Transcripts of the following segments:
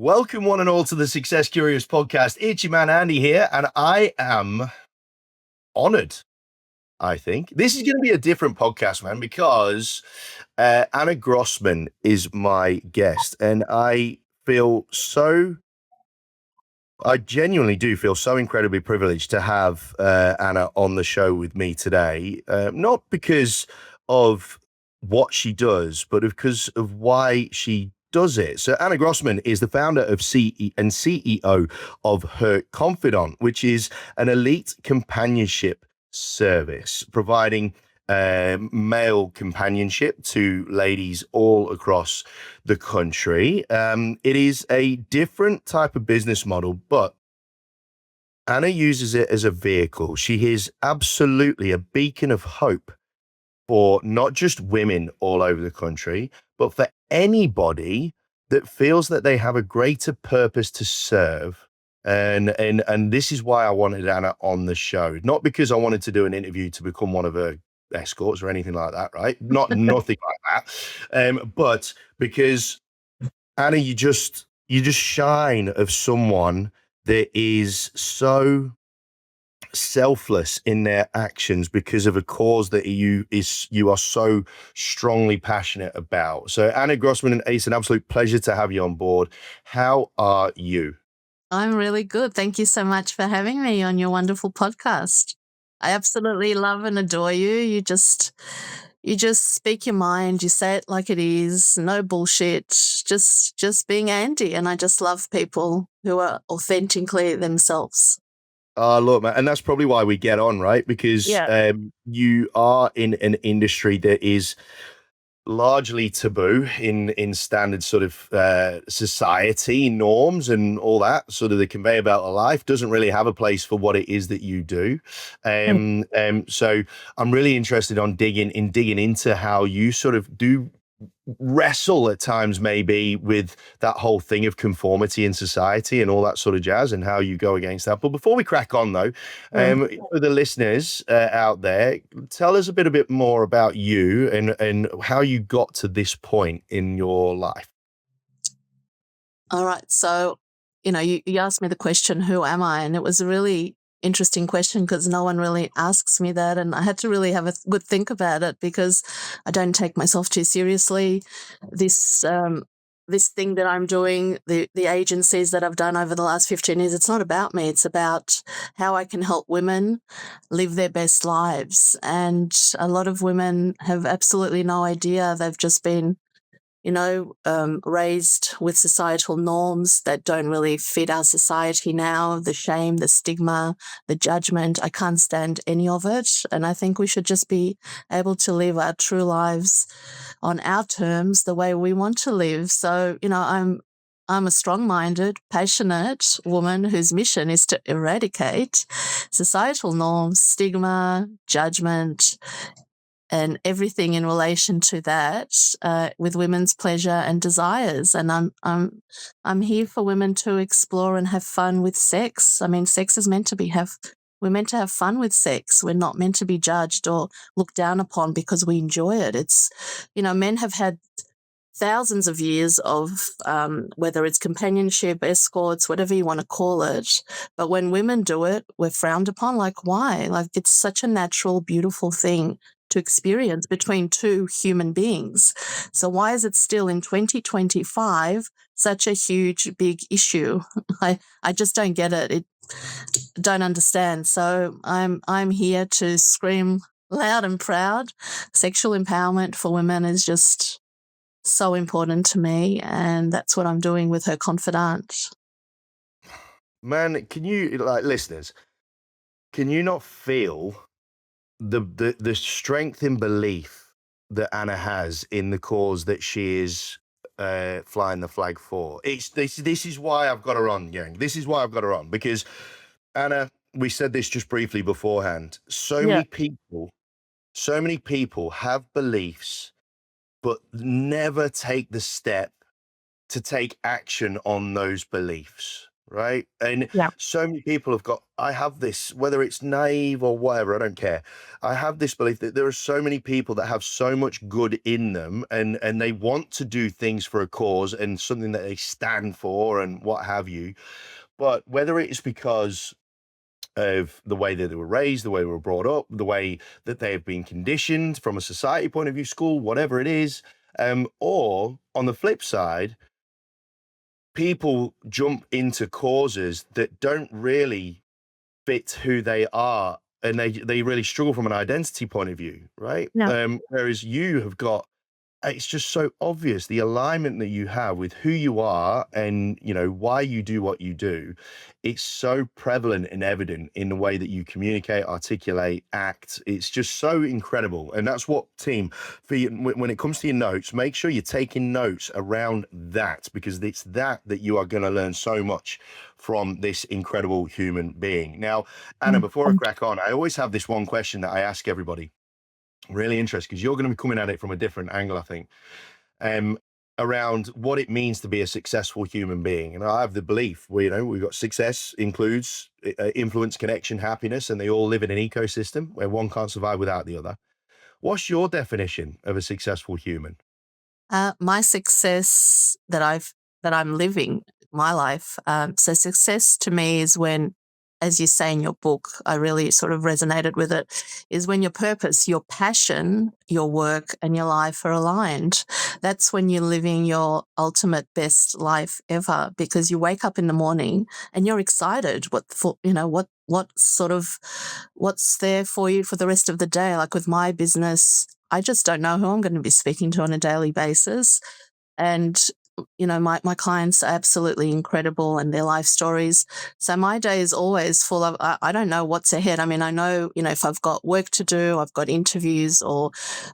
Welcome, one and all, to the Success Curious podcast. It's your man Andy here, and I am honored. I think this is going to be a different podcast, man, because Anna Grosman is my guest, and I genuinely do feel so incredibly privileged to have Anna on the show with me today. Not because of what she does, but because of why she does it. So Anna Grosman is the founder of and CEO of Her Confidant, which is an elite companionship service providing male companionship to ladies all across the country. It is a different type of business model, but Anna uses it as a vehicle. She is absolutely a beacon of hope for not just women all over the country, but for anybody that feels that they have a greater purpose to serve. And this is why I wanted Anna on the show, not because I wanted to do an interview to become one of her escorts or anything like that, right? Nothing like that. But because Anna, you just shine of someone that is so selfless in their actions because of a cause that you are so strongly passionate about. So Anna Grosman, it's an absolute pleasure to have you on board. How are you? I'm really good. Thank you so much for having me on your wonderful podcast. I absolutely love and adore you. You just speak your mind, you say it like it is, no bullshit, just being Andy. And I just love people who are authentically themselves. Look, man, and that's probably why we get on, right? Because Yeah. you are in an industry that is largely taboo in standard sort of society norms and all that. Sort of the conveyor belt of life doesn't really have a place for what it is that you do. So I'm really interested on digging into how you sort of do wrestle at times, maybe, with that whole thing of conformity in society and all that sort of jazz, and how you go against that. But before we crack on, though, for the listeners out there, tell us a bit more about you and how you got to this point in your life. All right. So, you asked me the question, who am I? And it was a really interesting question because no one really asks me that. And I had to really have a good think about it because I don't take myself too seriously. This thing that I'm doing, the agencies that I've done over the last 15 years, it's not about me. It's about how I can help women live their best lives. And a lot of women have absolutely no idea. They've just been raised with societal norms that don't really fit our society now, the shame, the stigma, the judgment. I can't stand any of it. And I think we should just be able to live our true lives on our terms, the way we want to live. So, I'm a strong-minded, passionate woman whose mission is to eradicate societal norms, stigma, judgment, and everything in relation to that, with women's pleasure and desires. And I'm here for women to explore and have fun with sex. I mean, sex is meant to we're meant to have fun with sex. We're not meant to be judged or looked down upon because we enjoy it. It's, men have had thousands of years of whether it's companionship, escorts, whatever you want to call it. But when women do it, we're frowned upon. Like, why? Like, it's such a natural, beautiful thing to experience between two human beings. So why is it still in 2025 such a huge, big issue? I just don't get it. Don't understand. So I'm here to scream loud and proud. Sexual empowerment for women is just so important to me, and that's what I'm doing with Her Confidant. Man, can you, like, listeners, can you not feel the strength in belief that Anna has in the cause that she is flying the flag for? This is why I've got her on, Yang. This is why I've got her on, because Anna, we said this just briefly beforehand. Yeah. So many people have beliefs, but never take the step to take action on those beliefs, right? And Yeah. so many people have got, I have this, whether it's naive or whatever, I don't care. I have this belief that there are so many people that have so much good in them, and they want to do things for a cause and something that they stand for and what have you. But whether it's because of the way that they were raised, the way they were brought up, the way that they have been conditioned from a society point of view, school, whatever it is, or on the flip side, people jump into causes that don't really fit who they are, and they really struggle from an identity point of view, right? Yeah. Whereas you have got, it's just so obvious the alignment that you have with who you are and why you do what you do. It's so prevalent and evident in the way that you communicate, articulate, act. It's just so incredible. And that's what, team, for you, when it comes to your notes, make sure you're taking notes around that, because it's that you are going to learn so much from this incredible human being. Now, Anna, Mm, before I thank crack on, I always have this one question that I ask everybody. Really interesting, because you're going to be coming at it from a different angle, I think, um, around what it means to be a successful human being. And I have the belief, we've got success includes influence, connection, happiness, and they all live in an ecosystem where one can't survive without the other. What's your definition of a successful human? My success that I'm living my life. So success to me is when, as you say in your book, I really sort of resonated with it, is when your purpose, your passion, your work, and your life are aligned. That's when you're living your ultimate best life ever, because you wake up in the morning and you're excited. What's there for you for the rest of the day? Like with my business, I just don't know who I'm going to be speaking to on a daily basis. And my clients are absolutely incredible and their life stories. So my day is always full of, I don't know what's ahead. I mean, I know, if I've got work to do, I've got interviews or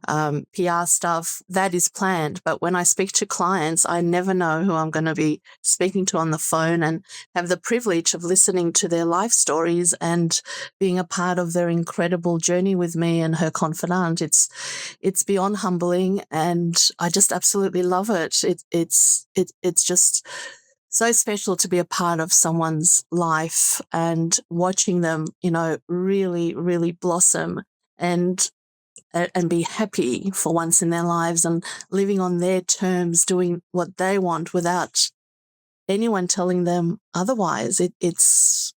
PR stuff, that is planned. But when I speak to clients, I never know who I'm going to be speaking to on the phone, and have the privilege of listening to their life stories and being a part of their incredible journey with me and Her Confidant. It's beyond humbling, and I just absolutely love it. It's just so special to be a part of someone's life and watching them, really, really blossom and and be happy for once in their lives and living on their terms, doing what they want without anyone telling them otherwise. It's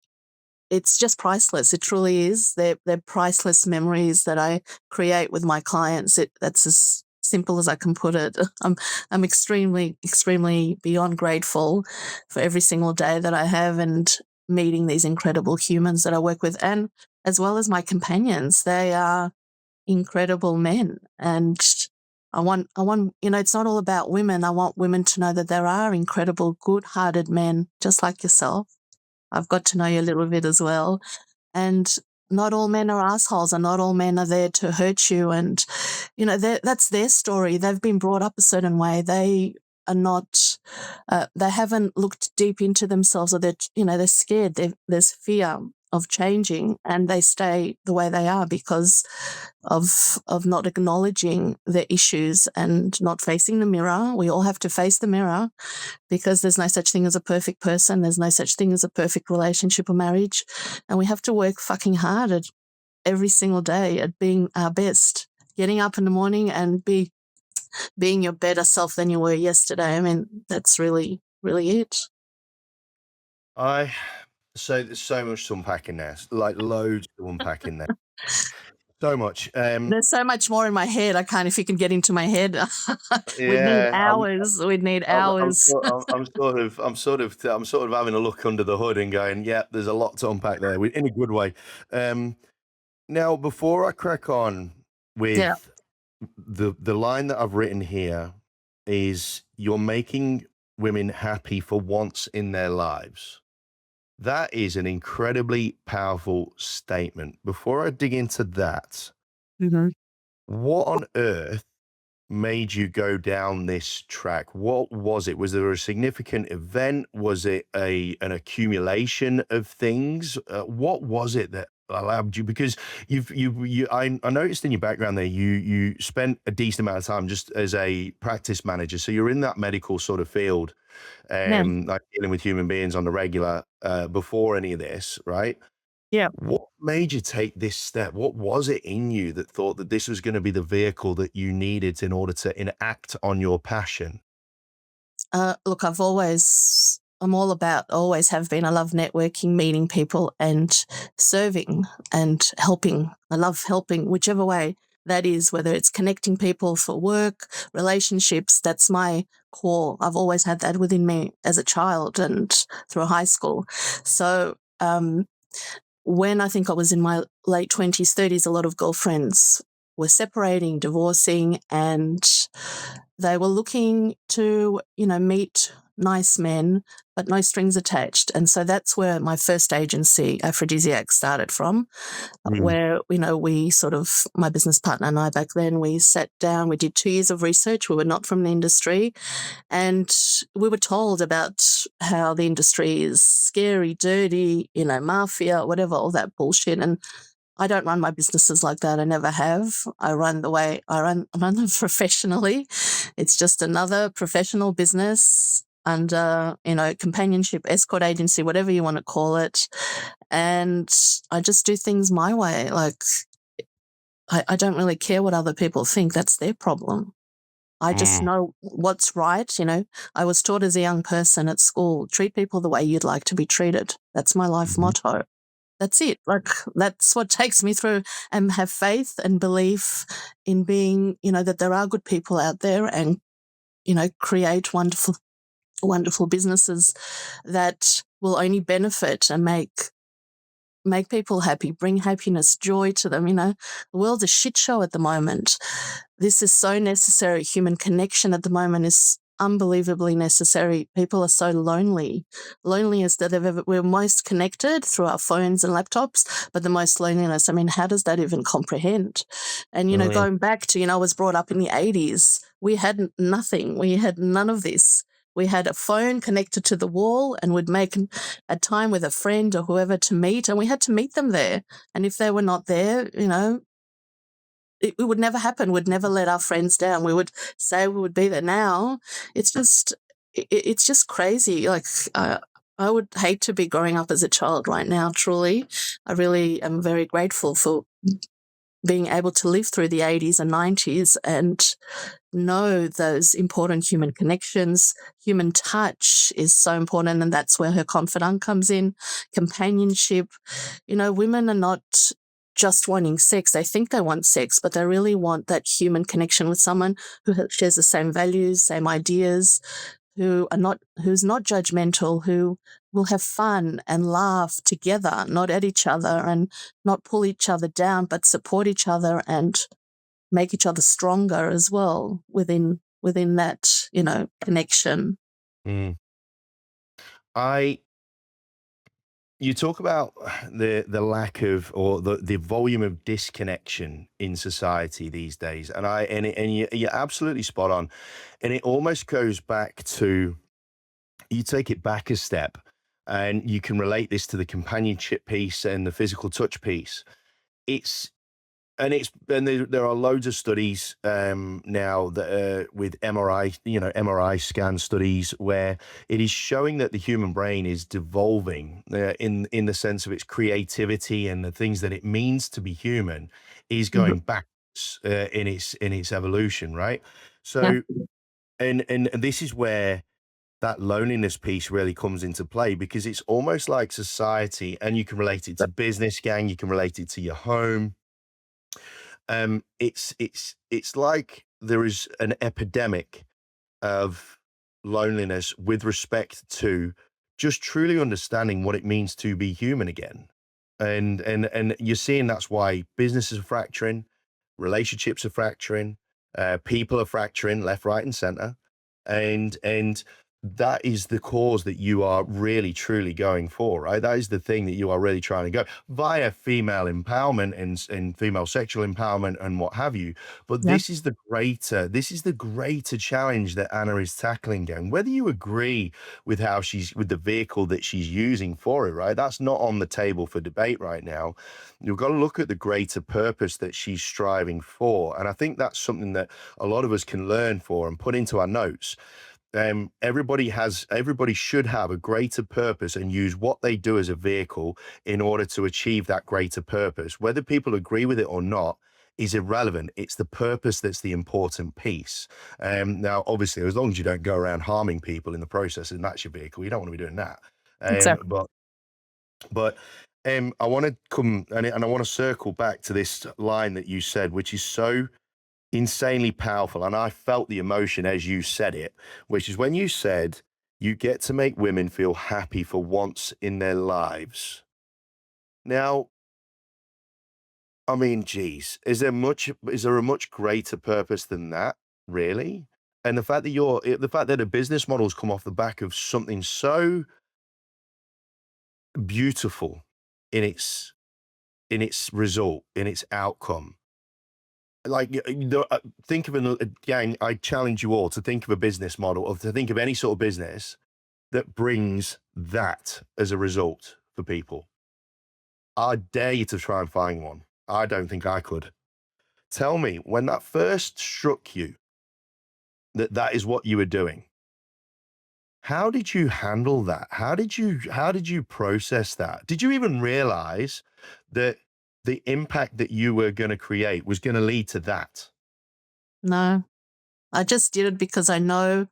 just priceless. It truly is. They're priceless memories that I create with my clients. That's as simple as I can put it. I'm extremely, extremely beyond grateful for every single day that I have and meeting these incredible humans that I work with, and as well as my companions. They are incredible men, and I want, it's not all about women. I want women to know that there are incredible, good-hearted men just like yourself. I've got to know you a little bit as well. And not all men are assholes, and not all men are there to hurt you. And, that's their story. They've been brought up a certain way. They are not, they haven't looked deep into themselves, or they're scared. There's fear of changing, and they stay the way they are because of not acknowledging their issues and not facing the mirror. We all have to face the mirror, because there's no such thing as a perfect person. There's no such thing as a perfect relationship or marriage. And we have to work fucking hard at every single day at being our best, getting up in the morning and being your better self than you were yesterday. I mean, that's really, really it. I So there's so much to unpack in there, like loads to unpack in there. So much. There's so much more in my head. I can't, if you can get into my head, we'd need Yeah, hours. We'd need I'm hours. sort I'm sort of having a look under the hood and going, yeah, there's a lot to unpack there, in a good way. Um, Now, before I crack on Yeah. with the line that I've written here, is you're making women happy for once in their lives. That is an incredibly powerful statement. Before I dig into that, Hmm. what on earth made you go down this track? What was it? Was there a significant event? Was it an accumulation of things? What was it that allowed you, because I noticed in your background there you spent a decent amount of time just as a practice manager, so you're in that medical sort of field, Yeah. like dealing with human beings on the regular, before any of this, right? Yeah. What made you take this step? What was it in you that thought that this was going to be the vehicle that you needed in order to enact on your passion? Look, I'm all about, always have been. I love networking, meeting people, and serving and helping. I love helping, whichever way that is, whether it's connecting people for work, relationships. That's my core. I've always had that within me as a child and through high school. So, when I think I was in my late 20s, 30s, a lot of girlfriends were separating, divorcing, and they were looking to, meet nice men, but no strings attached. And so that's where my first agency, Aphrodisiac, started from, Mm, where, we sort of, my business partner and I back then, we sat down, we did 2 years of research. We were not from the industry. And we were told about how the industry is scary, dirty, mafia, whatever, all that bullshit. And I don't run my businesses like that. I never have. I run the way I run them professionally. It's just another professional business under, companionship, escort agency, whatever you want to call it. And I just do things my way. Like, I don't really care what other people think. That's their problem. I just mm, know what's right. I was taught as a young person at school, treat people the way you'd like to be treated. That's my life mhm, motto. That's it. Like, that's what takes me through, and have faith and belief in being, that there are good people out there, and, create wonderful, wonderful businesses that will only benefit and make people happy, bring happiness, joy to them. The world's a shit show at the moment. This is so necessary. Human connection at the moment is unbelievably necessary. People are so lonely, loneliest that they've ever. We're most connected through our phones and laptops, but the most loneliness. I mean, how does that even comprehend? And mm, going back to, I was brought up in the 80s. We had nothing. We had none of this. We had a phone connected to the wall, and we'd make a time with a friend or whoever to meet, and we had to meet them there. And if they were not there, it would never happen. We'd never let our friends down. We would say we would be there. Now it's just it's just crazy. Like, I would hate to be growing up as a child right now. Truly, I really am very grateful for being able to live through the 80s and 90s and know those important human connections. Human touch is so important, and that's where Her Confidant comes in. Companionship. Women are not just wanting sex. They think they want sex, but they really want that human connection with someone who shares the same values, same ideas, who's not judgmental, who will have fun and laugh together, not at each other, and not pull each other down, but support each other and make each other stronger as well within that, connection. mm. I You talk about the lack of, or the volume of disconnection in society these days, and you're absolutely spot on, and it almost goes back to, you take it back a step, and you can relate this to the companionship piece and the physical touch piece. It's and there are loads of studies now that with MRI, MRI scan studies, where it is showing that the human brain is devolving in the sense of its creativity and the things that it means to be human is Mhm. going backwards in its evolution, right? Yeah. So, and this is where that loneliness piece really comes into play, because it's almost like society, and you can relate it to business, gang, you can relate it to your home. It's like there is an epidemic of loneliness with respect to just truly understanding what it means to be human again. And you're seeing that's why businesses are fracturing, relationships are fracturing, people are fracturing left, right, and center. And that is the cause that you are really truly going for, right? That is the thing that you are really trying to go via female empowerment and female sexual empowerment and what have you. But Yeah, this is the greater challenge that Anna is tackling, gang. Whether you agree with how with the vehicle that she's using for it, right? That's not on the table for debate right now. You've got to look at the greater purpose that she's striving for. And I think that's something that a lot of us can learn for and put into our notes. Everybody should have a greater purpose and use what they do as a vehicle in order to achieve that greater purpose. Whether people agree with it or not is irrelevant. It's the purpose that's the important piece. Now, obviously, as long as you don't go around harming people in the process, and that's your vehicle, you don't want to be doing that. exactly. But I want to come and I want to circle back to this line that you said, which is so insanely powerful. And I felt the emotion as you said it, which is when you said you get to make women feel happy for once in their lives. Now, I mean, geez, is there a much greater purpose than that, really? And the fact that a business model's come off the back of something so beautiful in its result, in its outcome. Like, think of again, I challenge you all to think of a business model, or to think of any sort of business that brings that as a result for people. I dare you to try and find one. I don't think I could. Tell me, when that first struck you that that is what you were doing, how did you handle that? How did you process that? Did you even realize that the impact that you were going to create was going to lead to that? No, I just did it because I know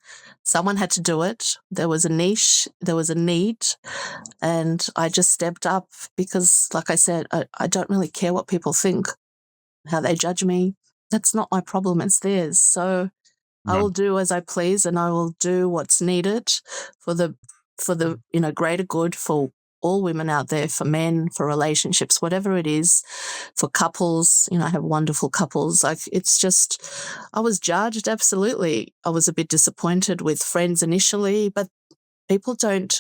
someone had to do it. There was a niche, there was a need, and I just stepped up because, like I said, I don't really care what people think, how they judge me. That's not my problem, it's theirs. So I No. will do as I please, and I will do what's needed for the greater good for all women out there, for men, for relationships, whatever it is, for couples. I have wonderful couples. Like, it's just, I was judged, absolutely. I was a bit disappointed with friends initially, but people don't,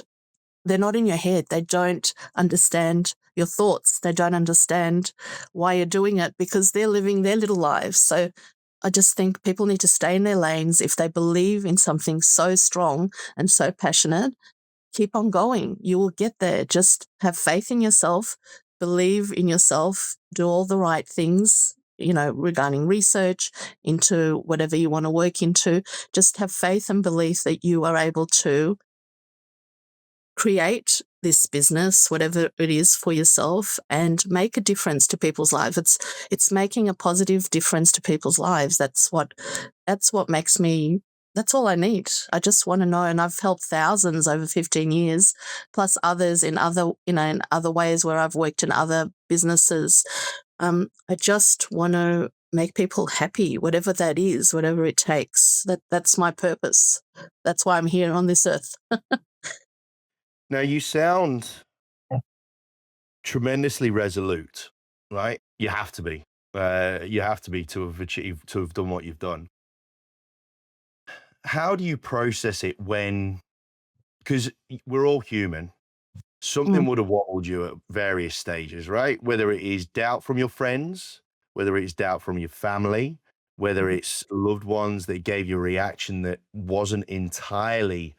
they're not in your head. They don't understand your thoughts. They don't understand why you're doing it because they're living their little lives. So I just think people need to stay in their lanes. If they believe in something so strong and so passionate, keep on going. You will get there. Just have faith in yourself, believe in yourself, do all the right things, regarding research into whatever you want to work into. Just have faith and belief that you are able to create this business, whatever it is, for yourself and make a difference to people's lives. It's making a positive difference to people's lives. That's what makes me, that's all I need. I just want to know, and I've helped thousands over 15 years, plus others in other ways where I've worked in other businesses. I just want to make people happy, whatever that is, whatever it takes. That's my purpose. That's why I'm here on this earth. Now you sound tremendously resolute, right? You have to be. You have to be to have done what you've done. How do you process it when, because we're all human, something Mm, would have wobbled you at various stages, right? Whether it is doubt from your friends, whether it's doubt from your family, whether it's loved ones that gave you a reaction that wasn't entirely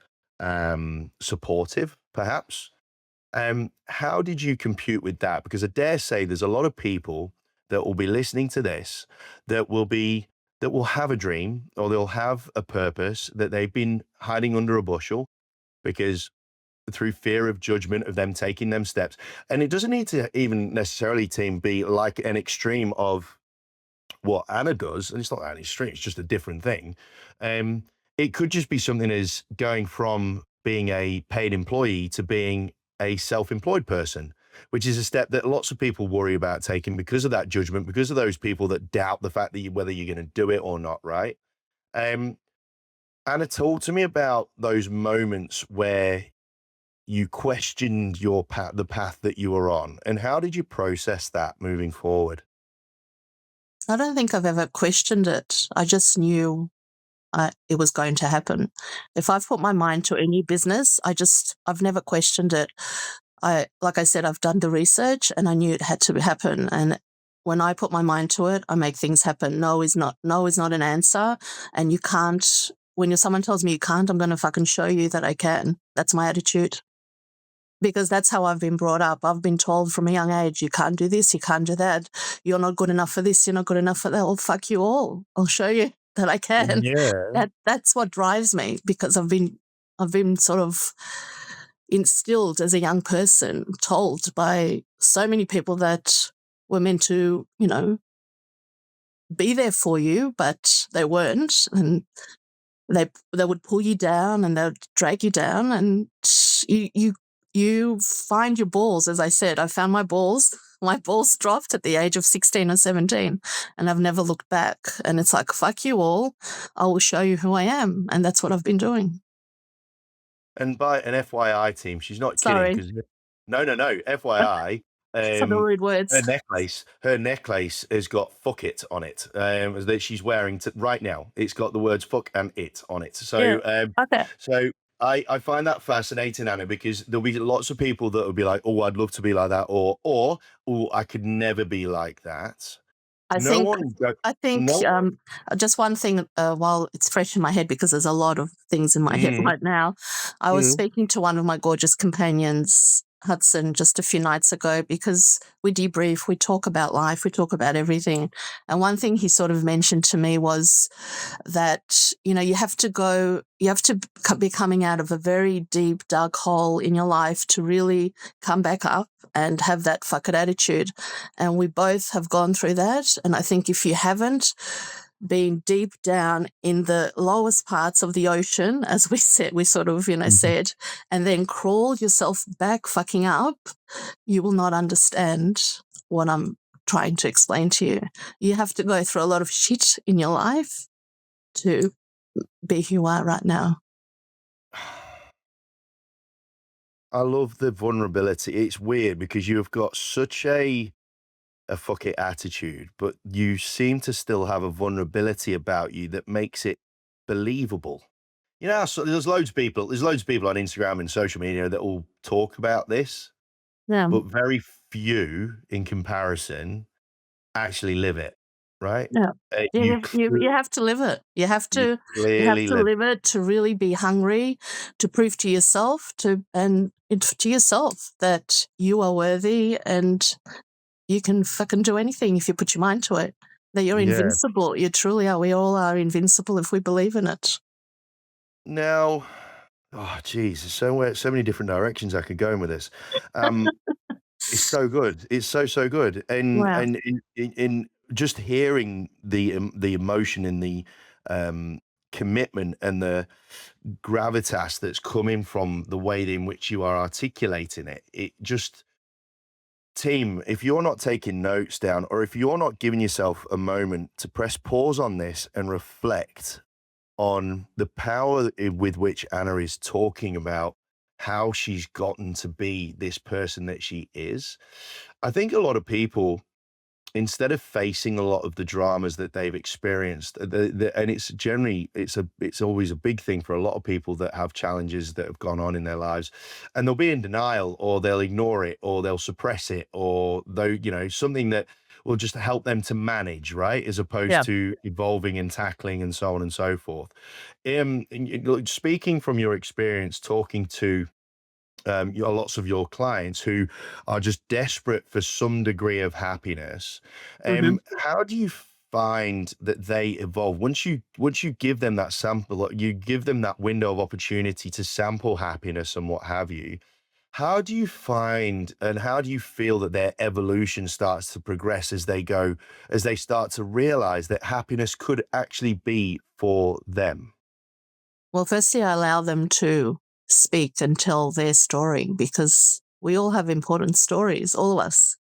supportive, perhaps. How did you compute with that? Because I dare say there's a lot of people that will be listening to this that will have a dream, or they'll have a purpose that they've been hiding under a bushel because through fear of judgment of them taking them steps. And it doesn't need to even necessarily, team, be like an extreme of what Anna does, and it's not that extreme, it's just a different thing. Um, it could just be something as going from being a paid employee to being a self-employed person, which is a step that lots of people worry about taking because of that judgment, because of those people that doubt the fact that whether you're going to do it or not, right? Um, Anna, talk to me about those moments where you questioned the path that you were on, and how did you process that moving forward? I don't think I've ever questioned it. I just knew it was going to happen. If I've put my mind to any business, I've never questioned it. Like I said, I've done the research and I knew it had to happen. And when I put my mind to it, I make things happen. No is not an answer. And you can't, when someone tells me you can't, I'm going to fucking show you that I can. That's my attitude. Because that's how I've been brought up. I've been told from a young age, you can't do this, you can't do that. You're not good enough for this, you're not good enough for that. Well, fuck you all. I'll show you that I can. Yeah. That's what drives me, because I've been sort of instilled as a young person, told by so many people that were meant to, be there for you, but they weren't. And they would pull you down and they would drag you down, and you find your balls. As I said, I found my balls. My balls dropped at the age of 16 or 17, and I've never looked back. And it's like, fuck you all. I will show you who I am. And that's what I've been doing. And by an FYI team, she's not kidding, Sorry because no, FYI, for the rude words. her necklace has got "fuck it" on it. That she's wearing right now. It's got the words "fuck" and "it" on it. So, Yeah. Okay. so I find that fascinating, Anna, because there'll be lots of people that will be like, "Oh, I'd love to be like that," or "Oh, I could never be like that." I No think one, I think no one. just one thing, while it's fresh in my head, because there's a lot of things in my head Mm, right now. I was mm, speaking to one of my gorgeous companions, Hudson, just a few nights ago, because we debrief, we talk about life, we talk about everything. And one thing he sort of mentioned to me was that, you have to be coming out of a very deep, dark hole in your life to really come back up and have that fuck it attitude. And we both have gone through that. And I think if you haven't been deep down in the lowest parts of the ocean, as we said, mhm. said, and then crawl yourself back fucking up, you will not understand what I'm trying to explain to you. You have to go through a lot of shit in your life to be who you are right now. I love the vulnerability. It's weird because you have got such a fuck it attitude, but you seem to still have a vulnerability about you that makes it believable. So there's loads of people on Instagram and social media that will talk about this, Yeah. but very few in comparison actually live it, right? Yeah. You You have to live it. you You have clearly to live. live it to really be hungry, to prove to yourself to yourself that you are worthy and you can fucking do anything if you put your mind to it. That you're Yeah. invincible. You truly are. We all are invincible if we believe in it. Now, oh geez, there's so many different directions I could go in with this. Um, It's so good. It's so good. And Wow. in just hearing the emotion and the um, commitment and the gravitas that's coming from the way in which you are articulating it, it just team, if you're not taking notes down, or if you're not giving yourself a moment to press pause on this and reflect on the power with which Anna is talking about how she's gotten to be this person that she is. I think a lot of people, instead of facing a lot of the dramas that they've experienced, and it's always a big thing for a lot of people that have challenges that have gone on in their lives, and they'll be in denial, or they'll ignore it, or they'll suppress it, or something that will just help them to manage, right, as opposed Yeah. to evolving and tackling and so on and so forth. Look, speaking from your experience, talking to lots of your clients who are just desperate for some degree of happiness. Hmm. How do you find that they evolve once you give them that sample, you give them that window of opportunity to sample happiness and what have you? How do you find and how do you feel that their evolution starts to progress as they go, as they start to realize that happiness could actually be for them? Well, firstly, I allow them to speak and tell their story, because we all have important stories, all of us.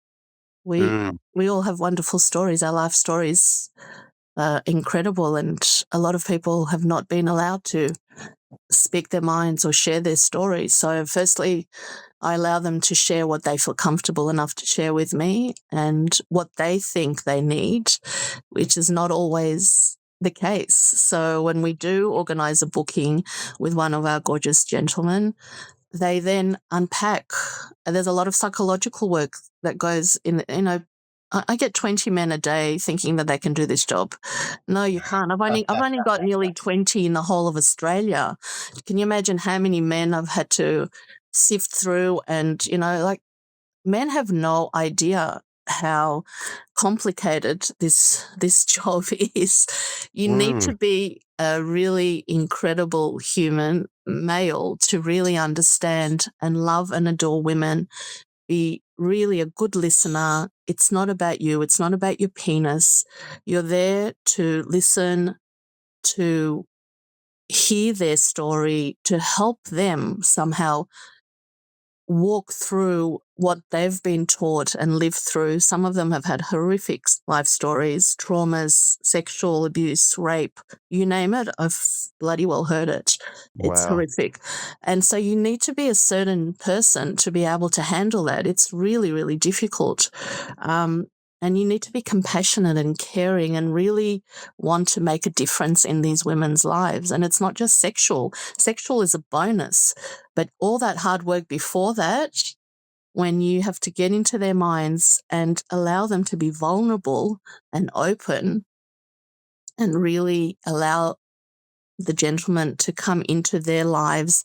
We Mm, we all have wonderful stories. Our life stories are incredible, and a lot of people have not been allowed to speak their minds or share their stories. So, firstly, I allow them to share what they feel comfortable enough to share with me and what they think they need, which is not always the case. So when we do organize a booking with one of our gorgeous gentlemen, they then unpack. There's a lot of psychological work that goes in, I get 20 men a day thinking that they can do this job. No, you can't. I've only got nearly 20 in the whole of Australia. Can you imagine how many men I've had to sift through? And, like, men have no idea how complicated this job is. You need Mm, to be a really incredible human male to really understand and love and adore women. Be really a good listener. It's not about you. It's not about your penis. You're there to listen, to hear their story, to help them somehow walk through what they've been taught and lived through. Some of them have had horrific life stories, traumas, sexual abuse, rape, you name it. I've bloody well heard it. It's wow. horrific. And so you need to be a certain person to be able to handle that. It's really, really difficult. And you need to be compassionate and caring and really want to make a difference in these women's lives. And it's not just sexual. Sexual is a bonus. But all that hard work before that, when you have to get into their minds and allow them to be vulnerable and open and really allow the gentleman to come into their lives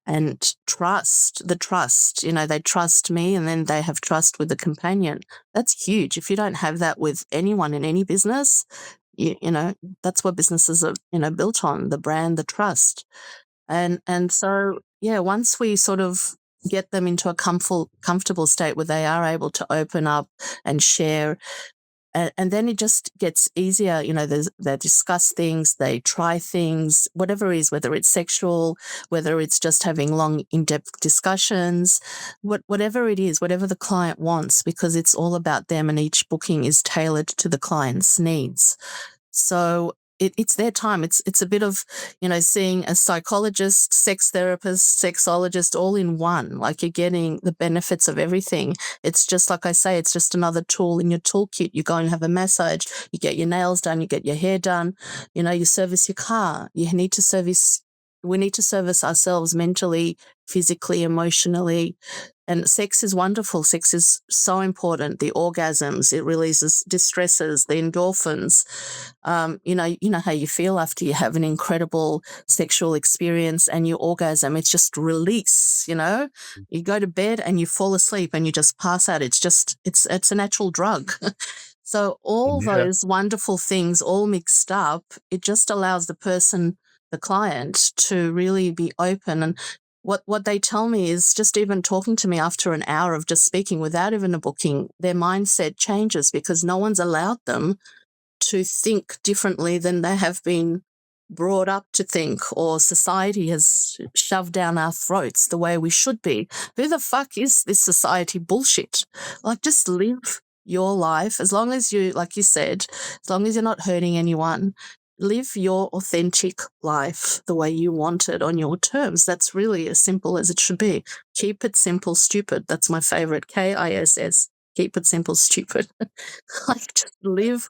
and the trust, they trust me and then they have trust with the companion. That's huge. If you don't have that with anyone in any business, that's what businesses are, built on, the brand, the trust. And so, yeah, once we sort of get them into a comfortable state where they are able to open up and share, and then it just gets easier. They discuss things, they try things, whatever it is, whether it's sexual, whether it's just having long, in-depth discussions, whatever it is, whatever the client wants, because it's all about them and each booking is tailored to the client's needs. So it's their time. It's a bit of, seeing a psychologist, sex therapist, sexologist all in one. Like, you're getting the benefits of everything. It's just, like I say, it's just another tool in your toolkit. You go and have a massage, you get your nails done, you get your hair done, you service your car. We need to service ourselves mentally, physically, emotionally. And sex is wonderful. Sex is so important. The orgasms, it releases distresses, the endorphins. You know how you feel after you have an incredible sexual experience and you orgasm. It's just release. You go to bed and you fall asleep and you just pass out. It's a natural drug. So all Yeah. those wonderful things all mixed up, it just allows the client, to really be open. And what they tell me is, just even talking to me after an hour of just speaking without even a booking, their mindset changes because no one's allowed them to think differently than they have been brought up to think, or society has shoved down our throats the way we should be. Who the fuck is this society bullshit? Like, just live your life as long as you, like you said, as long as you're not hurting anyone. Live your authentic life the way you want it on your terms. That's really as simple as it should be. Keep it simple, stupid. That's my favorite. KISS. Keep it simple, stupid. Like, just live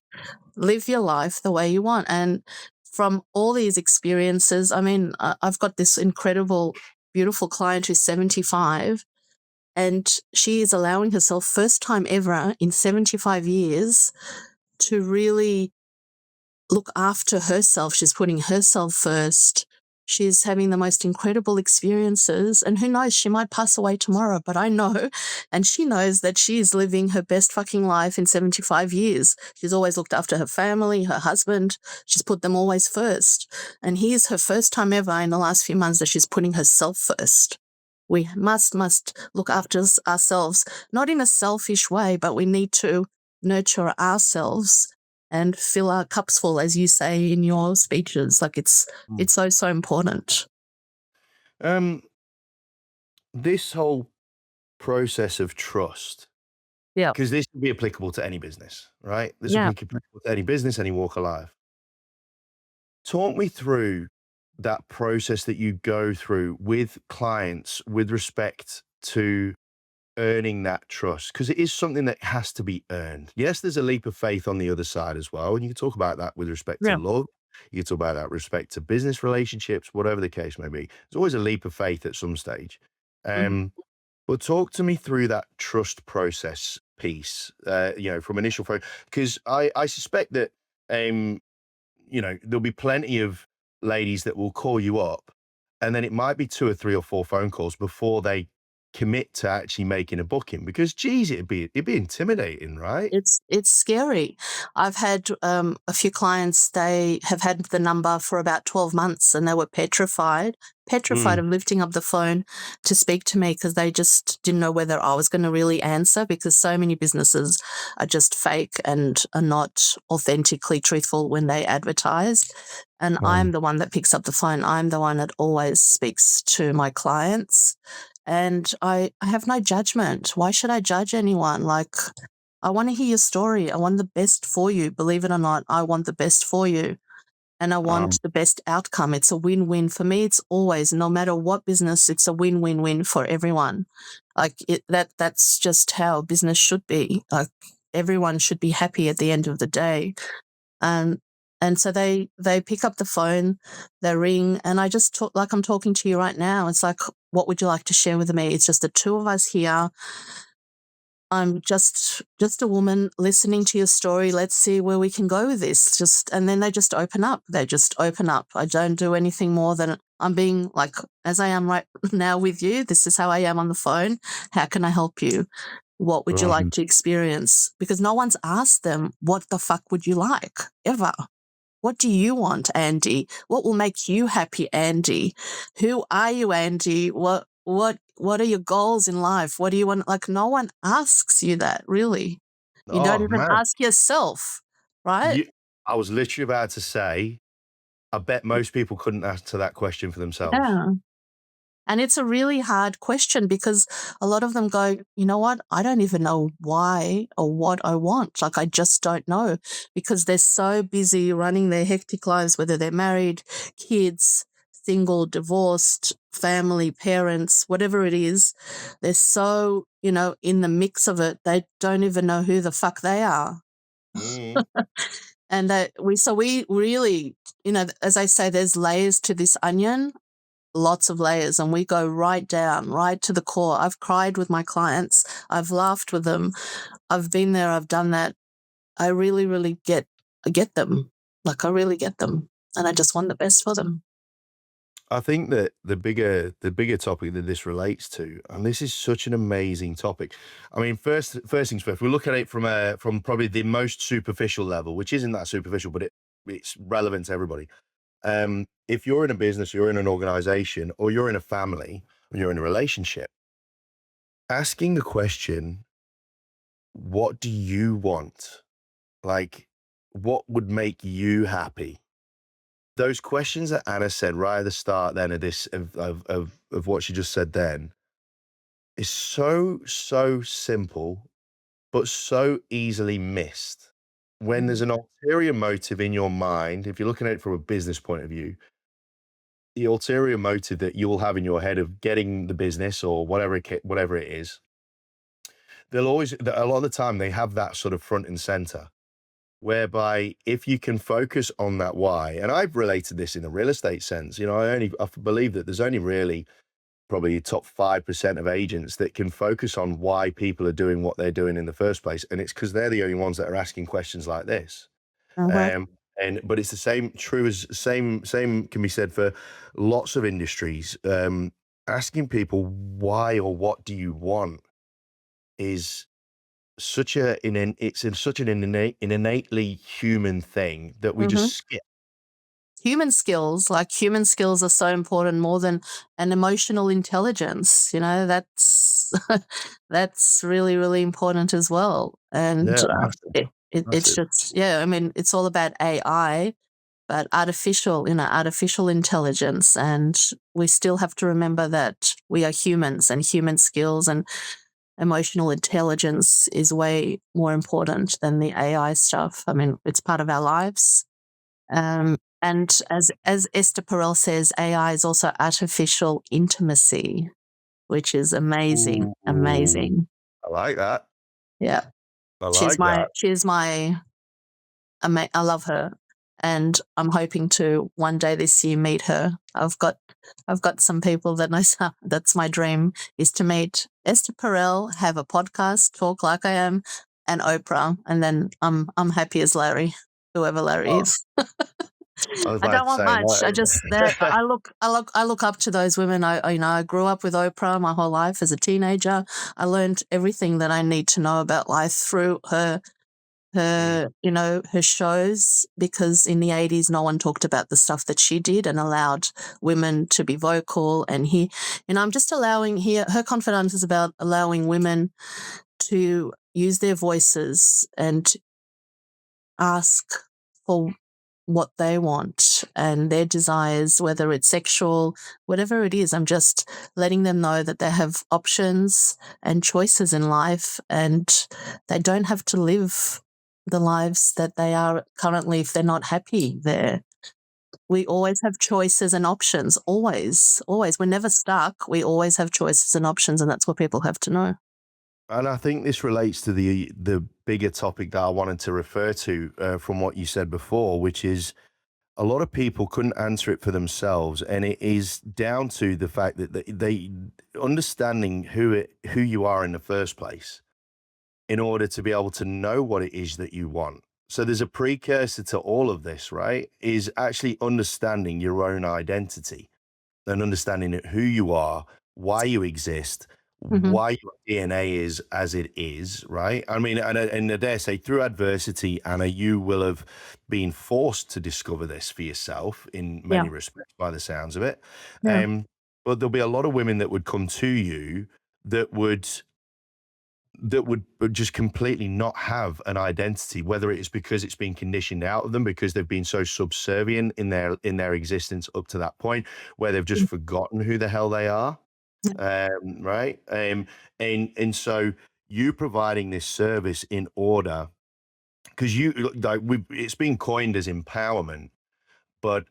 your life the way you want. And from all these experiences, I mean, I've got this incredible, beautiful client who's 75, and she is allowing herself, first time ever in 75 years, to really look after herself. She's putting herself first. She's having the most incredible experiences. And who knows, she might pass away tomorrow, but I know, and she knows that she is living her best fucking life in 75 years. She's always looked after her family, her husband. She's put them always first. And here's her first time ever in the last few months that she's putting herself first. We must look after ourselves, not in a selfish way, but we need to nurture ourselves and fill our cups full, as you say in your speeches. Like, it's Mm. it's so, so important. Um, this whole process of trust, Yeah. because this would be applicable to any business, right? This would be Yeah. applicable to any business, any walk of life. Talk me through that process that you go through with clients with respect to earning that trust, because it is something that has to be earned. Yes, there's a leap of faith on the other side as well, and you can talk about that with respect to Yeah. love. You talk about that respect to business relationships, whatever the case may be. There's always a leap of faith at some stage. Mhm. But talk to me through that trust process piece, from initial phone, because I suspect that, um, there'll be plenty of ladies that will call you up, and then it might be 2 or 3 or 4 phone calls before they commit to actually making a booking because, geez, it'd be intimidating, right? It's scary. I've had a few clients, they have had the number for about 12 months and they were petrified Mm, of lifting up the phone to speak to me because they just didn't know whether I was going to really answer because so many businesses are just fake and are not authentically truthful when they advertise. And I'm um, the one that picks up the phone. I'm the one that always speaks to my clients. And I have no judgment. Why should I judge anyone? Like, I want to hear your story. I want the best for you. Believe it or not, I want the best for you and I um, want the best outcome. It's a win-win for me. It's always, no matter what business, it's a win-win-win for everyone. Like that's just how business should be. Like everyone should be happy at the end of the day. Um, and so they pick up the phone, they ring, and I just talk like I'm talking to you right now. It's like, what would you like to share with me? It's just the two of us here. I'm just a woman listening to your story. Let's see where we can go with this. And then they just open up. They just open up. I don't do anything more than I'm being like as I am right now with you. This is how I am on the phone. How can I help you? What would you like right. to experience? Because no one's asked them, what the fuck would you like ever? What do you want, Andy? What will make you happy, Andy? Who are you, Andy? What are your goals in life? What do you want? Like no one asks you that, really. You don't Oh, even man. ask yourself, right? You I was literally about to say, I bet most people couldn't answer that question for themselves. Yeah. And it's a really hard question because a lot of them go, you know what? I don't even know why or what I want. Like, I just don't know because they're so busy running their hectic lives, whether they're married, kids, single, divorced, family, parents, whatever it is. They're so, in the mix of it, they don't even know who the fuck they are. Mm. And we really, as I say, there's layers to this onion, lots of layers, and we go right down, right to the core. I've cried with my clients. I've laughed with them. I've been there. I've done that. I really, really I get them. Like I really get them. And I just want the best for them. I think that the bigger topic that this relates to, and this is such an amazing topic. I mean, first things first, we look at it from probably the most superficial level, which isn't that superficial, but it's relevant to everybody. If you're in a business, you're in an organization, or you're in a family, or you're in a relationship, asking the question, what do you want? Like, what would make you happy? Those questions that Anna said right at the start then of this of what she just said then is so, so simple, but so easily missed. When there's Mhm. an ulterior motive in your mind, if you're looking at it from a business point of view, the ulterior motive that you'll have in your head of getting the business or whatever it is, they'll always a lot of the time they have that sort of front and center. Whereby if you can focus on that why, and I've related this in the real estate sense, I believe that there's only really probably top 5% of agents that can focus on why people are doing what they're doing in the first place. And it's because they're the only ones that are asking questions like this. Mhm. But it's the same true as same can be said for lots of industries. Asking people why or what do you want is such a it's in such an innately human thing that we just Mhm. skip. Human skills are so important more than an emotional intelligence. That's that's really, really important as well. And Yeah, massive, it's massive. just, yeah, I mean, it's all about AI, but artificial intelligence. And we still have to remember that we are humans and human skills and emotional intelligence is way more important than the AI stuff. I mean, it's part of our lives. And as Esther Perel says, AI is also artificial intimacy, which is amazing, Ooh, amazing. I like that. Yeah, I like that. she's my I love her. and I'm hoping to one day this year meet her. I've got some people that that's my dream, is to meet Esther Perel, have a podcast, talk like I am, and Oprah, and then I'm happy as Larry, whoever Larry Oh, is. I was I about don't to want say, much. I just I look up to those women. I grew up with Oprah my whole life as a teenager. I learned everything that I need to know about life through her her shows, because in the 80s no one talked about the stuff that she did and allowed women to be vocal. And I'm just allowing here, Her Confidant is about allowing women to use their voices and ask for what they want and their desires, whether it's sexual, whatever it is. I'm just letting them know that they have options and choices in life, and they don't have to live the lives that they are currently if they're not happy there. We always have choices and options, always, always. We're never stuck. We always have choices and options, and that's what people have to know. and I think this relates to the bigger topic that I wanted to refer to from what you said before, which is a lot of people couldn't answer it for themselves, and it is down to the fact that they understanding who you are in the first place in order to be able to know what it is that you want. So there's a precursor to all of this, right? Is actually understanding your own identity and understanding who you are, why you exist, Hmm. why your DNA is as it is, right? I mean, and I dare say through adversity, Anna, you will have been forced to discover this for yourself in Yeah. many respects by the sounds of it. Yeah. But there'll be a lot of women that would come to you that would just completely not have an identity, whether it's because it's been conditioned out of them because they've been so subservient in their existence up to that point, where they've just forgotten who the hell they are, right? And so you providing this service in order, because it's been coined as empowerment, but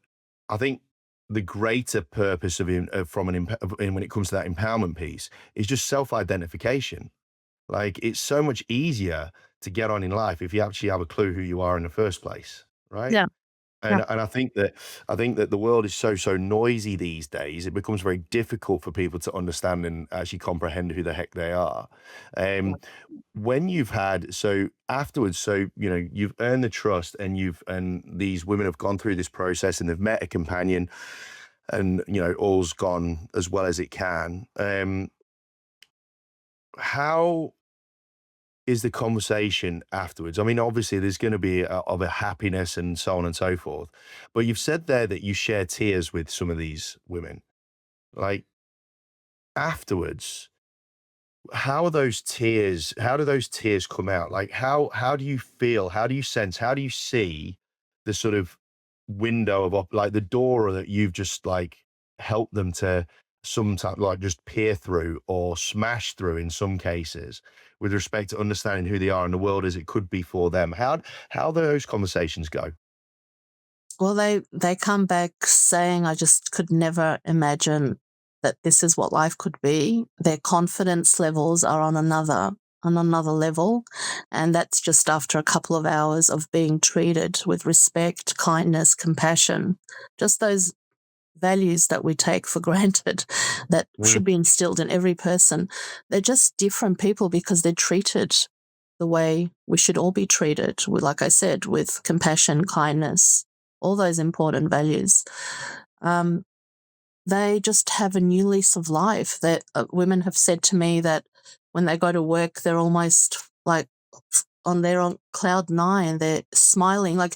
I think the greater purpose of when it comes to that empowerment piece is just self-identification. Like, it's so much easier to get on in life if you actually have a clue who you are in the first place, right? Yeah. Yeah. And I think that the world is so noisy these days. It becomes very difficult for people to understand and actually comprehend who the heck they are. Um, when you've had so afterwards, so you've earned the trust, and these women have gone through this process, and they've met a companion, and all's gone as well as it can. How is the conversation afterwards? I mean, obviously, there's going to be of a happiness and so on and so forth. But you've said there that you share tears with some of these women. Like, afterwards, how are those tears? How do those tears come out? Like, how do you feel? How do you sense? How do you see the sort of window of like the door that you've just like helped them to sometimes like just peer through or smash through in some cases with respect to understanding who they are in the world as it could be for them? How do those conversations go? Well, they come back saying, I just could never imagine that this is what life could be. Their confidence levels are on another level, and that's just after a couple of hours of being treated with respect, kindness, compassion, just those values that we take for granted that Mm, should be instilled in every person. They're just different people because they're treated the way we should all be treated, with, like I said, with compassion, kindness, all those important values. Um, they just have a new lease of life. That women have said to me that when they go to work, they're almost like on cloud nine. They're smiling. Like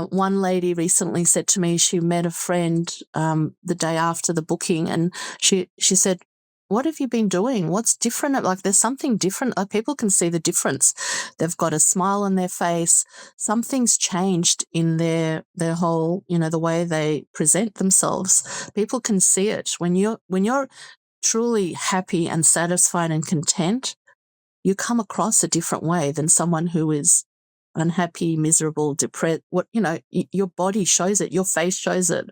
one lady recently said to me, she met a friend the day after the booking, and she said, "What have you been doing? What's different? Like there's something different. Like people can see the difference. They've got a smile on their face. Something's changed in their whole, the way they present themselves. People can see it when you're truly happy and satisfied and content. You come across a different way than someone who is unhappy, miserable, depressed. Your body shows it. Your face shows it.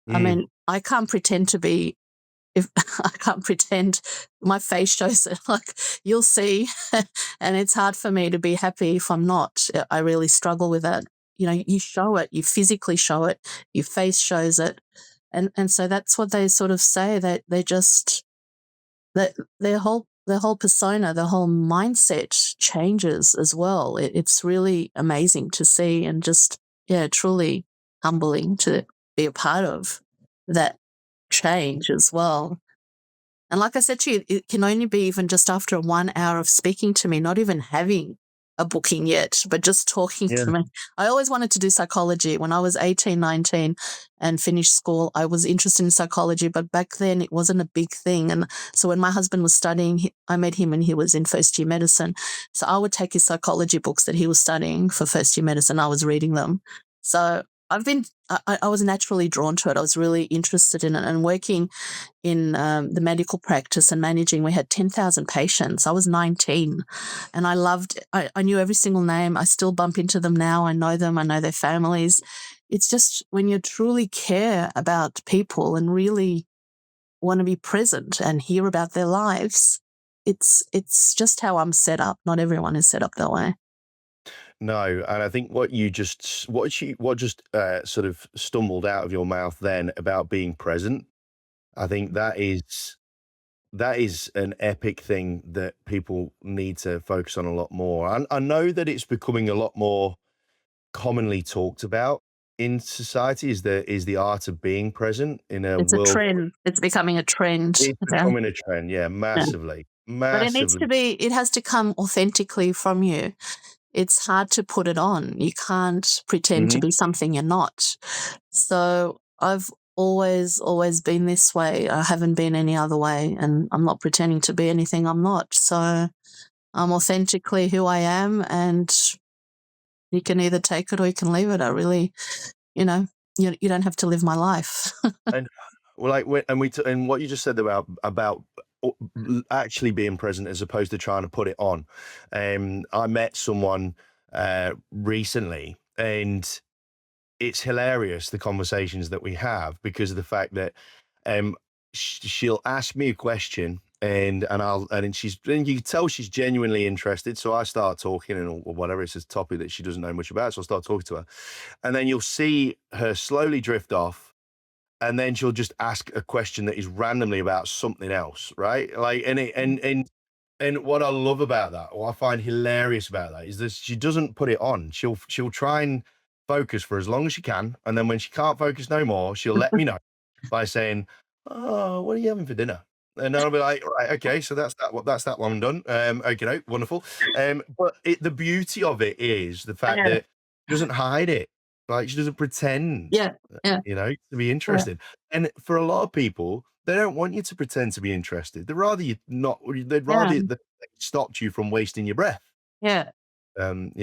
I mm. mean, I can't pretend to be if I can't pretend. My face shows it. Like you'll see, and it's hard for me to be happy if I'm not. I really struggle with that. you show it, you physically show it, your face shows it. And so that's what they sort of say, that they just, that their whole persona, their whole mindset changes as well. It's really amazing to see, and just, yeah, truly humbling to be a part of that change as well. And like I said to you, it can only be even just after 1 hour of speaking to me, not even having a booking yet, but just talking Yeah. to me. I always wanted to do psychology. When I was 18, 19 and finished school, I was interested in psychology, but back then it wasn't a big thing. And so when my husband was studying, I met him and he was in first year medicine. So I would take his psychology books that he was studying for first year medicine. I was reading them. So I was naturally drawn to it. I was really interested in it, and working in the medical practice and managing. We had 10,000 patients. I was 19 and I knew every single name. I still bump into them now. I know them. I know their families. It's just when you truly care about people and really want to be present and hear about their lives, it's just how I'm set up. Not everyone is set up that way. No, and I think what just sort of stumbled out of your mouth then about being present, I think that is an epic thing that people need to focus on a lot more. I know that it's becoming a lot more commonly talked about in society, is the art of being present in a It's a world. trend. It's becoming a trend. It's Yeah. becoming a trend, yeah, Yeah. massively, But it needs massively. to be, it has to come authentically from you. It's hard to put it on. You can't pretend to Mhm. be something you're not. So I've always been this way. I haven't been any other way, and I'm not pretending to be anything I'm not. So I'm authentically who I am, and you can either take it or you can leave it. I really, you know, you don't have to live my life. And well, like, and what you just said about actually being present as opposed to trying to put it on. I met someone recently, and it's hilarious, the conversations that we have, because of the fact that um, she'll ask me a question, and you can tell she's genuinely interested. So I start talking, or whatever, it's a topic that she doesn't know much about. So I'll start talking to her, and then you'll see her slowly drift off, and then she'll just ask a question that is randomly about something else, right? Like, and what I love about that, what I find hilarious about that, is that she doesn't put it on. She'll try and focus for as long as she can, and then when she can't focus no more, she'll let me know by saying, "Oh, what are you having for dinner?" And I'll be like, "Right, okay, so that's that one done. Okay, no, wonderful." But the beauty of it is the fact Yeah, that she doesn't hide it. Like, she doesn't pretend, yeah, yeah, to be yeah, interested. And for a lot of people, they don't want you to pretend to be interested. They'd rather you not. They'd yeah, rather that they stopped you from wasting your breath. yeah. And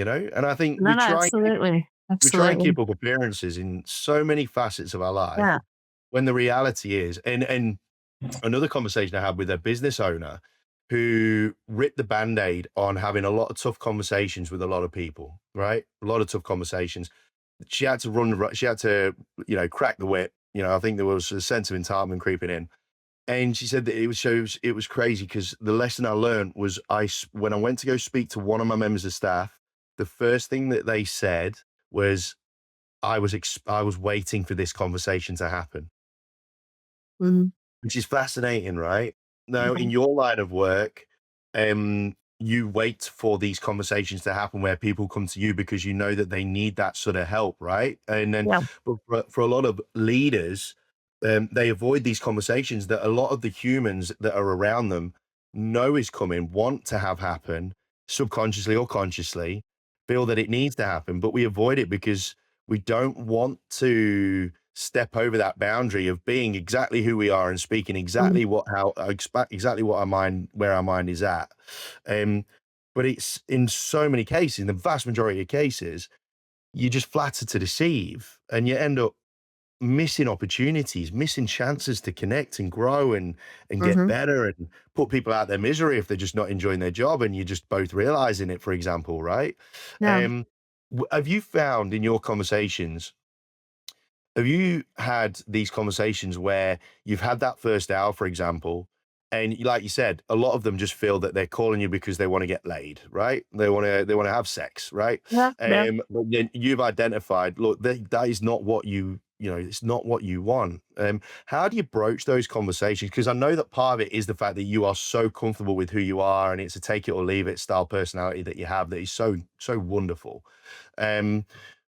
I think No, no, absolutely, we try and absolutely. keep up appearances in so many facets of our life, Yeah. when the reality is, and another conversation I had with a business owner who ripped the band-aid on having a lot of tough conversations with a lot of people, right? A lot of tough conversations. She had to, crack the whip. I think there was a sense of entitlement creeping in. And she said that it was crazy, because the lesson I learned was, when I went to go speak to one of my members of staff, the first thing that they said was, I was waiting for this conversation to happen, Mhm. which is fascinating, right? Now, Mhm. in your line of work, you wait for these conversations to happen where people come to you because you know that they need that sort of help, right? And then, Yeah. but for a lot of leaders, they avoid these conversations that a lot of the humans that are around them know is coming, want to have happen, subconsciously or consciously, feel that it needs to happen, but we avoid it because we don't want to step over that boundary of being exactly who we are and speaking Mhm. exactly exactly what where our mind is at. Um, but it's in so many cases, in the vast majority of cases, you just flatter to deceive, and you end up missing opportunities, missing chances to connect and grow and get Mhm. better and put people out their misery if they're just not enjoying their job, and you're just both realizing it, for example, right? Yeah. Um, have you found in your conversations, have you had these conversations where you've had that first hour, for example, And like you said, a lot of them just feel that they're calling you because they want to get laid, right? They want to have sex, right? Yeah, yeah. But then you've identified, look, that is not what it's not what you want. How do you broach those conversations? Because I know that part of it is the fact that you are so comfortable with who you are, and it's a take it or leave it style personality that you have that is so wonderful. Um,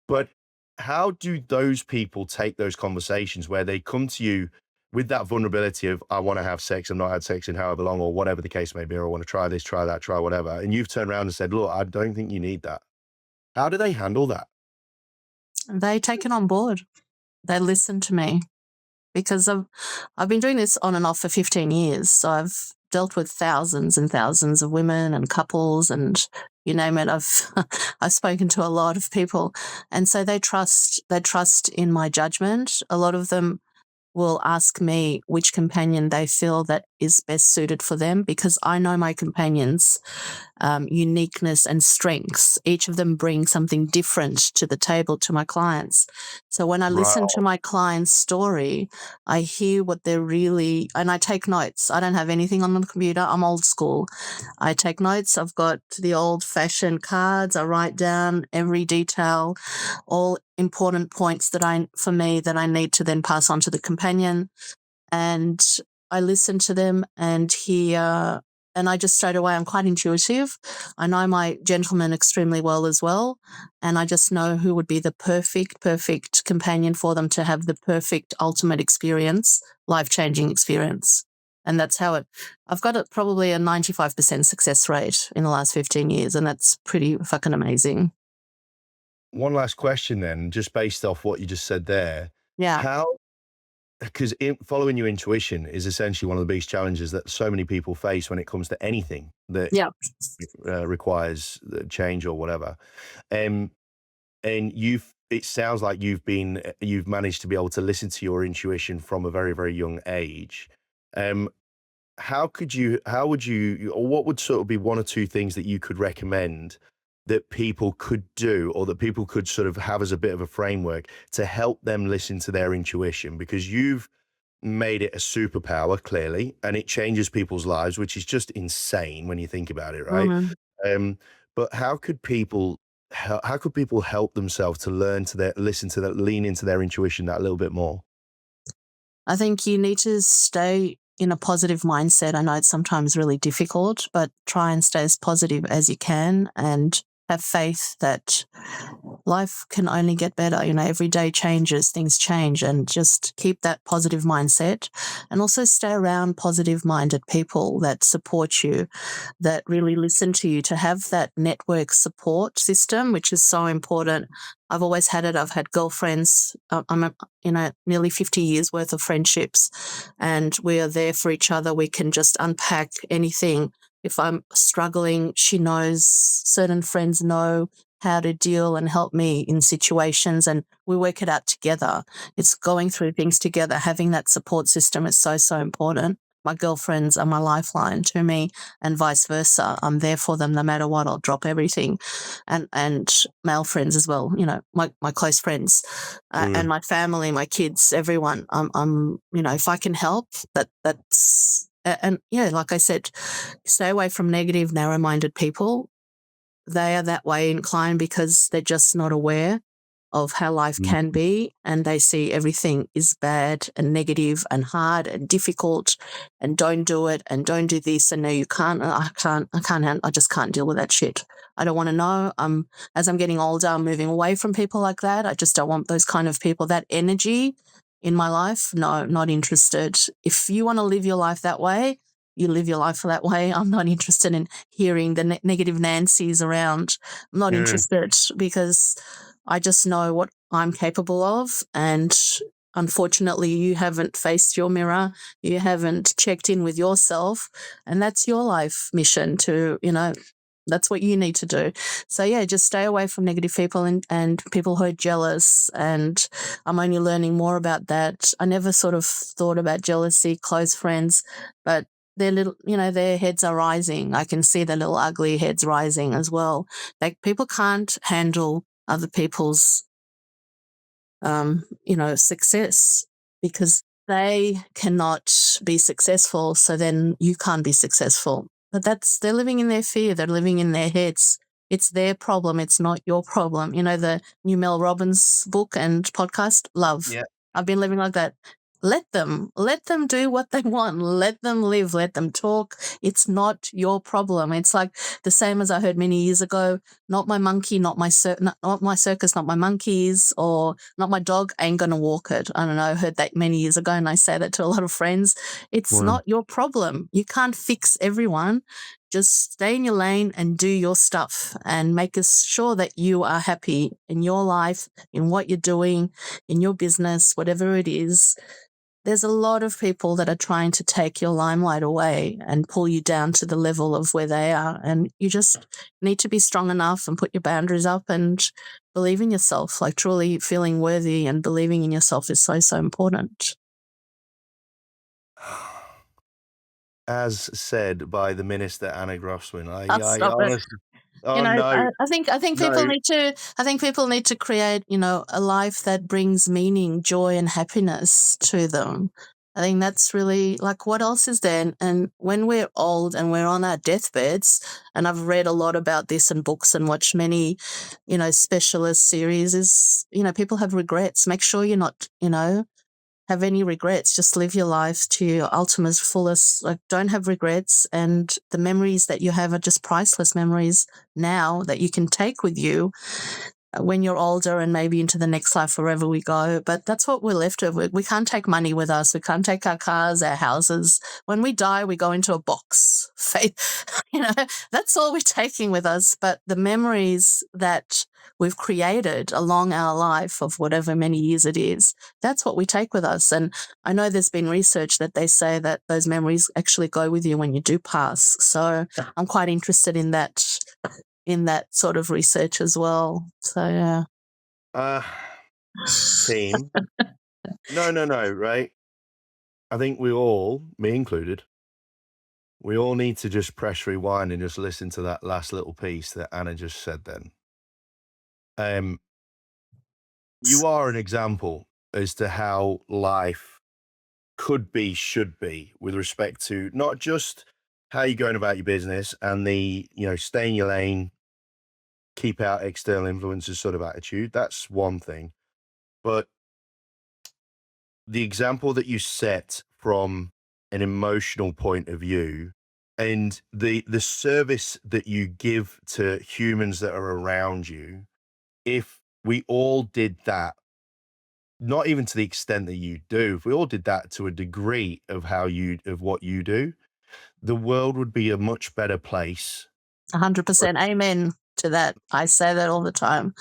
but how do those people take those conversations where they come to you with that vulnerability of, I want to have sex, I've not had sex in however long, or whatever the case may be, or I want to try this, try that, try whatever. And you've turned around and said, look, I don't think you need that. How do they handle that? They take it on board. They listen to me because I've been doing this on and off for 15 years. So I've dealt with thousands and thousands of women and couples and you name it. I've I've spoken to a lot of people, and so they trust in my judgment. A lot of them will ask me which companion they feel that is best suited for them because I know my companions' uniqueness and strengths. Each of them brings something different to the table to my clients. So when I Right. listen to my client's story, I hear what they're really, and I take notes. I don't have anything on the computer. I'm old school. I take notes. I've got the old fashioned cards. I write down every detail, all important points for me that I need to then pass on to the companion. And I listen to them and hear, and I just straight away, I'm quite intuitive. I know my gentleman extremely well as well. And I just know who would be the perfect companion for them to have the perfect ultimate experience, life-changing experience. And that's how I've got probably a 95% success rate in the last 15 years. And that's pretty fucking amazing. One last question then, just based off what you just said there. Yeah. How, because following your intuition is essentially one of the biggest challenges that so many people face when it comes to anything that Yeah. requires change or whatever. Um, and it sounds like you've managed to be able to listen to your intuition from a very, very young age. Um, how would you, or what would sort of be one or two things that you could recommend that people could do, or that people could sort of have as a bit of a framework to help them listen to their intuition? Because you've made it a superpower, clearly, and it changes people's lives, which is just insane when you think about it, right? Mhm. Um, but how could people help themselves to lean into their intuition that little bit more? I think you need to stay in a positive mindset. I know it's sometimes really difficult, but try and stay as positive as you can and have faith that life can only get better. Every day changes, things change, and just keep that positive mindset. And also stay around positive minded people that support you, that really listen to you, to have that network support system, which is so important. I've always had it. I've had girlfriends. Nearly 50 years worth of friendships, and we are there for each other. We can just unpack anything. If I'm struggling, she knows, certain friends know how to deal and help me in situations, and we work it out together. It's going through things together. Having that support system is so, so important. My girlfriends are my lifeline to me, and vice versa. I'm there for them no matter what. I'll drop everything. And male friends as well, my close friends, and Mm, my family, my kids, everyone. If I can help, that's and yeah, like I said, stay away from negative, narrow-minded people. They are that way inclined because they're just not aware of how life mm, can be, and they see everything is bad and negative and hard and difficult, and don't do it and don't do this, and no, you can't. I just can't deal with that shit. I don't want to know. As I'm getting older, I'm moving away from people like that. I just don't want those kind of people, that energy in my life. No, not interested. If you want to live your life that way, you live your life that way. I'm not interested in hearing the negative Nancy's around. I'm not mm, interested because I just know what I'm capable of. And unfortunately, you haven't faced your mirror. You haven't checked in with yourself. And that's your life mission that's what you need to do. So yeah, just stay away from negative people and people who are jealous. And I'm only learning more about that. I never sort of thought about jealousy, close friends, but their little, their heads are rising. I can see the little ugly heads rising as well. Like people can't handle other people's, success because they cannot be successful, so then you can't be successful. But they're living in their fear, they're living in their heads. It's their problem, it's not your problem. You know, the new Mel Robbins book and podcast, Love. Yeah. I've been living like that. Let them do what they want. Let them live, let them talk. It's not your problem. It's like the same as I heard many years ago, not my monkey, not my circus, not my monkeys, or not my dog, ain't gonna walk it. I don't know, I heard that many years ago and I say that to a lot of friends. It's Wow. not your problem. You can't fix everyone. Just stay in your lane and do your stuff and make sure that you are happy in your life, in what you're doing, in your business, whatever it is. There's a lot of people that are trying to take your limelight away and pull you down to the level of where they are. And you just need to be strong enough and put your boundaries up and believe in yourself. Like truly feeling worthy and believing in yourself is so, so important. As said by the minister Anna Grosman, I'll I stop it. honestly, oh no, I think people no, need to create, a life that brings meaning, joy and happiness to them. I think that's really like what else is there? And when we're old and we're on our deathbeds, and I've read a lot about this in books and watched many, specialist series, is, people have regrets. Make sure you're not, have any regrets. Just live your life to your ultimate fullest. Like, don't have regrets. And the memories that you have are just priceless memories now that you can take with you when you're older and maybe into the next life, wherever we go. But that's what we're left with. We can't take money with us. We can't take our cars, our houses. When we die, we go into a box. That's all we're taking with us. But the memories that we've created along our life of whatever many years it is, that's what we take with us. And I know there's been research that they say that those memories actually go with you when you do pass. So I'm quite interested in that sort of research as well. So yeah. uh, team, no, right? I think we all, me included, we all need to just press rewind and just listen to that last little piece that Anna just said. Then, um, you are an example as to how life could be, should be, with respect to not just how you're going about your business and the, stay in your lane, keep out external influences sort of attitude. That's one thing. But the example that you set from an emotional point of view and the service that you give to humans that are around you, if we all did that, not even to the extent that you do, if we all did that to a degree of what you do, the world would be a much better place. 100% amen to that. I say that all the time.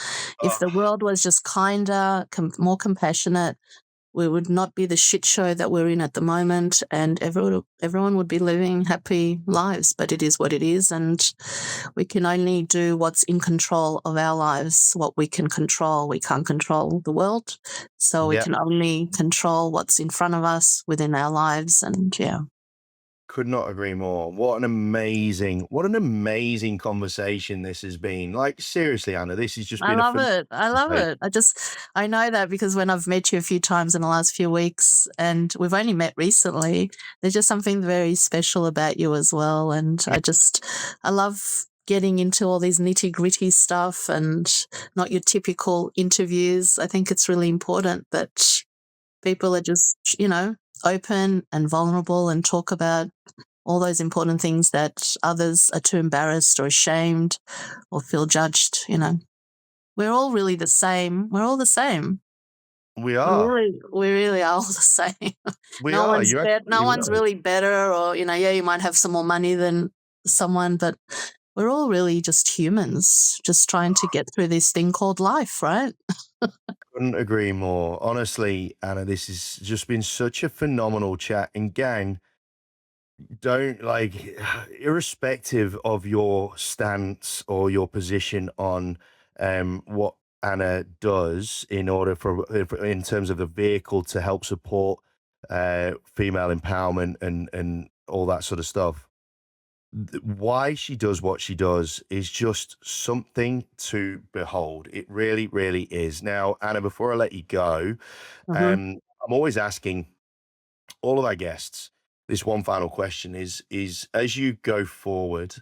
If the Oh, world was just kinder, more compassionate, we would not be the shit show that we're in at the moment, and everyone would be living happy lives. But it is what it is, and we can only do what's in control of our lives, what we can control. We can't control the world, so we yeah. can only control what's in front of us within our lives. And yeah. Could not agree more. What an amazing conversation this has been. Like, seriously, Anna, this has just I been a love phenomenal it. I love conversation. it. I know that because when I've met you a few times in the last few weeks and we've only met recently, there's just something very special about you as well. And I love getting into all these nitty gritty stuff and not your typical interviews. I think it's really important that people are just, open and vulnerable and talk about all those important things that others are too embarrassed or ashamed or feel judged. We're all really the same. We're all the same. We are. We really are all the same. We are. You're No absolutely one's right. really better, or yeah, you might have some more money than someone, but we're all really just humans, just trying to get through this thing called life, right? Couldn't agree more. Honestly, Anna, this has just been such a phenomenal chat. And gang, don't like, irrespective of your stance or your position on what Anna does in order in terms of the vehicle to help support female empowerment and all that sort of stuff. Why she does what she does is just something to behold. It really, really is. Now, Anna, before I let you go, Hmm. I'm always asking. all of our guests this one final question is as you go forward,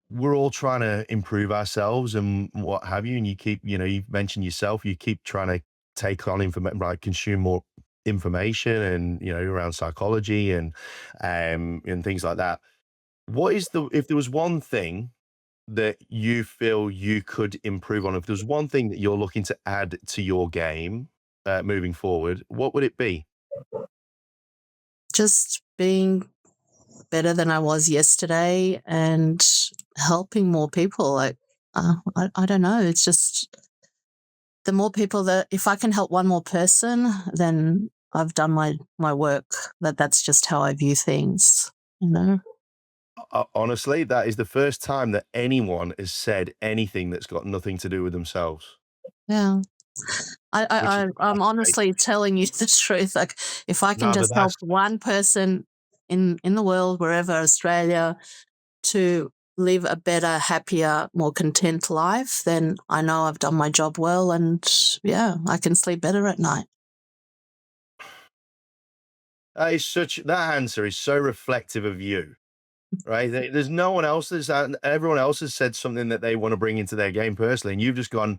we're all trying to improve ourselves and what have you. And you keep, you've mentioned yourself, you keep trying to take on information, like consume more information and, around psychology and things like that. What is if there was one thing that you feel you could improve on, if there's one thing that you're looking to add to your game moving forward, what would it be? Just being better than I was yesterday and helping more people. I don't know. It's just the more people that if I can help one more person, then I've done my work. That's just how I view things. You know. Honestly, that is the first time that anyone has said anything that's got nothing to do with themselves, Yeah. which is I'm fascinating. honestly telling you the truth. Like, if I can No, but just help that's one person in the world, wherever, Australia, to live a better, happier, more content life, then I know I've done my job well, and yeah, I can sleep better at night. that answer is so reflective of you, right? There's no one else everyone else has said something that they want to bring into their game personally, and you've just gone,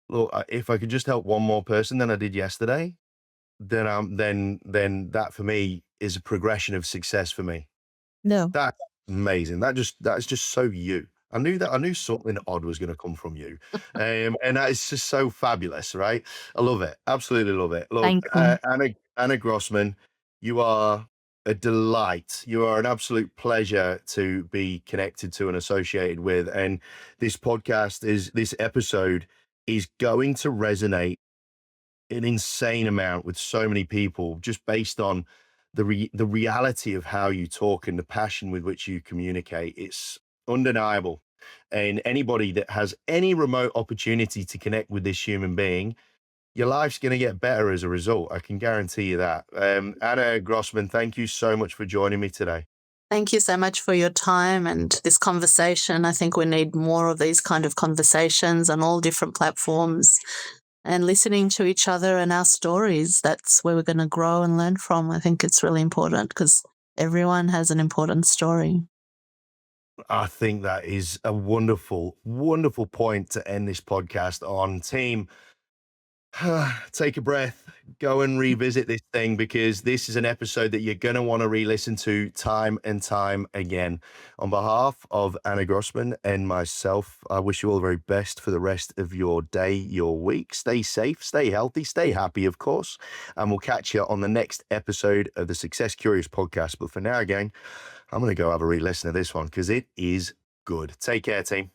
look, if I could just help one more person than I did yesterday, then that for me is a progression of success for me. No, That's amazing. That's just so you. I knew something odd was gonna come from you. And that is just so fabulous, right? I love it. Absolutely love it. Look, thank you. Anna Grossman, you are a delight. You are an absolute pleasure to be connected to and associated with. And this episode is going to resonate an insane amount with so many people just based on the reality of how you talk and the passion with which you communicate. It's undeniable. And anybody that has any remote opportunity to connect with this human being, your life's going to get better as a result. I can guarantee you that. Anna Grossman, thank you so much for joining me today. Thank you so much for your time and this conversation. I think we need more of these kind of conversations on all different platforms and listening to each other and our stories. That's where we're going to grow and learn from. I think it's really important because everyone has an important story. I think that is a wonderful, wonderful point to end this podcast on. Team, take a breath, go and revisit this thing because this is an episode that you're going to want to re-listen to time and time again. On behalf of Anna Grossman and myself, I wish you all the very best for the rest of your day, your week. Stay safe, stay healthy, stay happy, of course, and we'll catch you on the next episode of the Success Curious podcast. But for now, again, I'm going to go have a re-listen to this one because it is good. Take care, team.